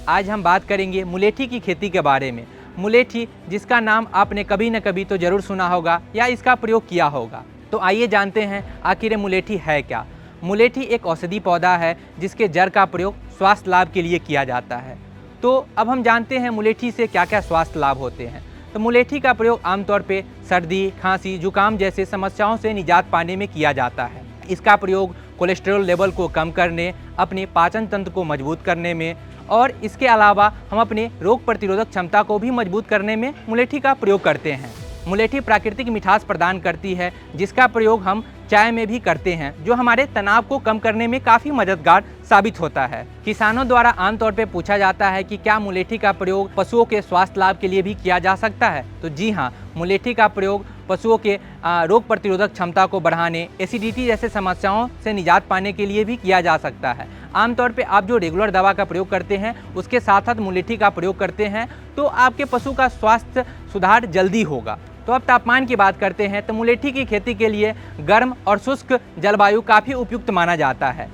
आज हम बात करेंगे मुलेठी की खेती के बारे में। मुलेठी जिसका नाम आपने कभी न कभी तो ज़रूर सुना होगा या इसका प्रयोग किया होगा। तो आइए जानते हैं आखिर ये मुलेठी है क्या। मुलेठी एक औषधि पौधा है जिसके जड़ का प्रयोग स्वास्थ्य लाभ के लिए किया जाता है। तो अब हम जानते हैं मुलेठी से क्या क्या स्वास्थ्य लाभ होते हैं। तो मुलेठी का प्रयोग आमतौर पे सर्दी, खांसी, जुकाम जैसे समस्याओं से निजात पाने में किया जाता है। इसका प्रयोग कोलेस्ट्रॉल लेवल को कम करने, अपने पाचन तंत्र को मजबूत करने में और इसके अलावा हम अपने रोग प्रतिरोधक क्षमता को भी मजबूत करने में मुलेठी का प्रयोग करते हैं। मुलेठी प्राकृतिक मिठास प्रदान करती है जिसका प्रयोग हम चाय में भी करते हैं, जो हमारे तनाव को कम करने में काफ़ी मददगार साबित होता है। किसानों द्वारा आमतौर पर पूछा जाता है कि क्या मुलेठी का प्रयोग पशुओं के स्वास्थ्य लाभ के लिए भी किया जा सकता है। तो जी हाँ, मुलेठी का प्रयोग पशुओं के रोग प्रतिरोधक क्षमता को बढ़ाने, एसिडिटी जैसे समस्याओं से निजात पाने के लिए भी किया जा सकता है। आमतौर पे आप जो रेगुलर दवा का प्रयोग करते हैं उसके साथ साथ मुलेठी का प्रयोग करते हैं तो आपके पशु का स्वास्थ्य सुधार जल्दी होगा। तो अब तापमान की बात करते हैं तो मुलेठी की खेती के लिए गर्म और शुष्क जलवायु काफ़ी उपयुक्त माना जाता है।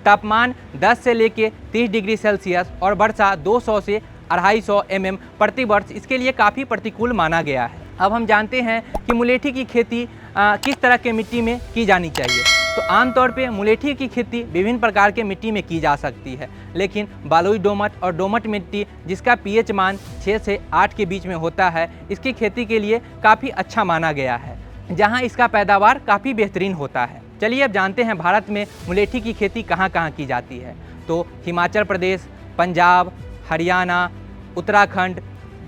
तापमान 10 से लेकर 30 डिग्री सेल्सियस और वर्षा 200 से 250 mm प्रति वर्ष इसके लिए काफ़ी प्रतिकूल माना गया है। अब हम जानते हैं कि मुलेठी की खेती किस तरह के मिट्टी में की जानी चाहिए। तो आमतौर पे मुलेठी की खेती विभिन्न प्रकार के मिट्टी में की जा सकती है, लेकिन बलुई दोमट और दोमट मिट्टी जिसका पीएच मान 6 से 8 के बीच में होता है, इसकी खेती के लिए काफ़ी अच्छा माना गया है, जहां इसका पैदावार काफ़ी बेहतरीन होता है। चलिए अब जानते हैं भारत में मुलेठी की खेती कहां कहां की जाती है। तो हिमाचल प्रदेश, पंजाब, हरियाणा, उत्तराखंड,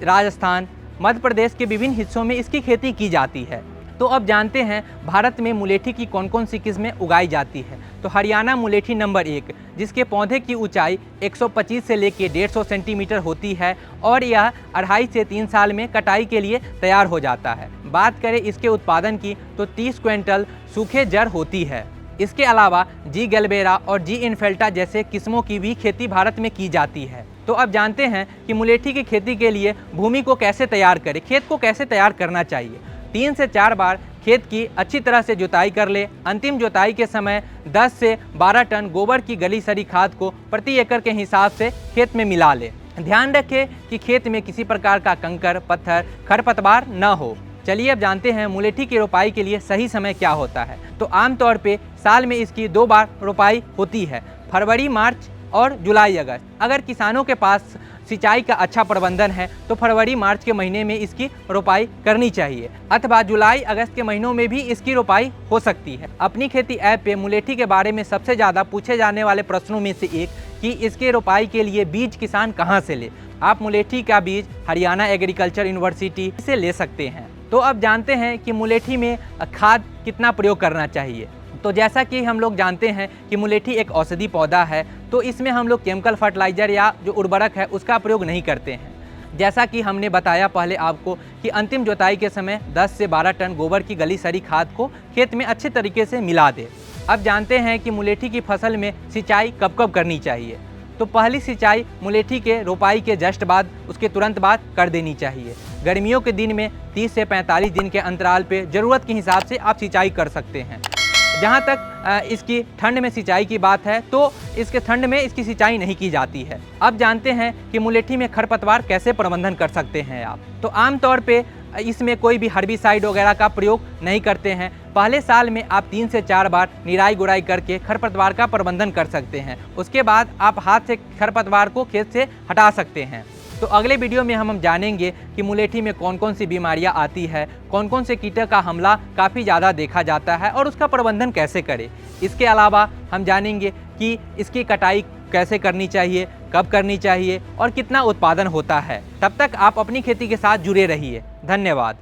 राजस्थान, मध्य प्रदेश के विभिन्न हिस्सों में इसकी खेती की जाती है। तो अब जानते हैं भारत में मुलेठी की कौन कौन सी किस्में उगाई जाती है। तो हरियाणा मुलेठी नंबर 1, जिसके पौधे की ऊंचाई 125 से लेकर 150 सेंटीमीटर होती है और यह 2.5 से 3 साल में कटाई के लिए तैयार हो जाता है। बात करें इसके उत्पादन की तो 30 क्विंटल सूखे जड़ होती है। इसके अलावा जी गैलबेरा और जी इनफेल्टा जैसे किस्मों की भी खेती भारत में की जाती है। तो अब जानते हैं कि मुलेठी की खेती के लिए भूमि को कैसे तैयार करें, खेत को कैसे तैयार करना चाहिए। 3 से 4 बार खेत की अच्छी तरह से जुताई कर ले। अंतिम जुताई के समय 10 से 12 टन गोबर की गली सड़ी खाद को प्रति एकड़ के हिसाब से खेत में मिला ले। ध्यान रखें कि खेत में किसी प्रकार का कंकर, पत्थर, खरपतवार न हो। चलिए अब जानते हैं मुलेठी की रोपाई के लिए सही समय क्या होता है। तो आमतौर पे साल में इसकी 2 बार रोपाई होती है, फरवरी, मार्च और जुलाई, अगस्त। अगर किसानों के पास सिंचाई का अच्छा प्रबंधन है तो फरवरी मार्च के महीने में इसकी रोपाई करनी चाहिए, अथवा जुलाई अगस्त के महीनों में भी इसकी रोपाई हो सकती है। अपनी खेती ऐप पे मुलेठी के बारे में सबसे ज़्यादा पूछे जाने वाले प्रश्नों में से एक कि इसके रोपाई के लिए बीज किसान कहाँ से ले। आप मुलेठी का बीज हरियाणा एग्रीकल्चर यूनिवर्सिटी से ले सकते हैं। तो अब जानते हैं कि मुलेठी में खाद कितना प्रयोग करना चाहिए। तो जैसा कि हम लोग जानते हैं कि मुलेठी एक औषधि पौधा है, तो इसमें हम लोग केमिकल फर्टिलाइज़र या जो उर्वरक है उसका प्रयोग नहीं करते हैं। जैसा कि हमने बताया पहले आपको कि अंतिम जुताई के समय 10 से 12 टन गोबर की गली सड़ी खाद को खेत में अच्छे तरीके से मिला दे। अब जानते हैं कि मुलेठी की फसल में सिंचाई कब कब करनी चाहिए। तो पहली सिंचाई मुलेठी के रोपाई के जस्ट बाद, उसके तुरंत बाद कर देनी चाहिए। गर्मियों के दिन में 30 से 45 दिन के अंतराल पे ज़रूरत के हिसाब से आप सिंचाई कर सकते हैं। जहाँ तक इसकी ठंड में सिंचाई की बात है तो इसके ठंड में इसकी सिंचाई नहीं की जाती है। अब जानते हैं कि मुलेठी में खरपतवार कैसे प्रबंधन कर सकते हैं आप। तो आमतौर पे इसमें कोई भी हर्बिसाइड वगैरह का प्रयोग नहीं करते हैं। पहले साल में आप 3 से 4 बार निराई गुड़ाई करके खरपतवार का प्रबंधन कर सकते हैं। उसके बाद आप हाथ से खरपतवार को खेत से हटा सकते हैं। तो अगले वीडियो में हम जानेंगे कि मुलेठी में कौन कौन सी बीमारियां आती है, कौन कौन से कीटों का हमला काफ़ी ज़्यादा देखा जाता है और उसका प्रबंधन कैसे करें। इसके अलावा हम जानेंगे कि इसकी कटाई कैसे करनी चाहिए, कब करनी चाहिए और कितना उत्पादन होता है। तब तक आप अपनी खेती के साथ जुड़े रहिए। धन्यवाद।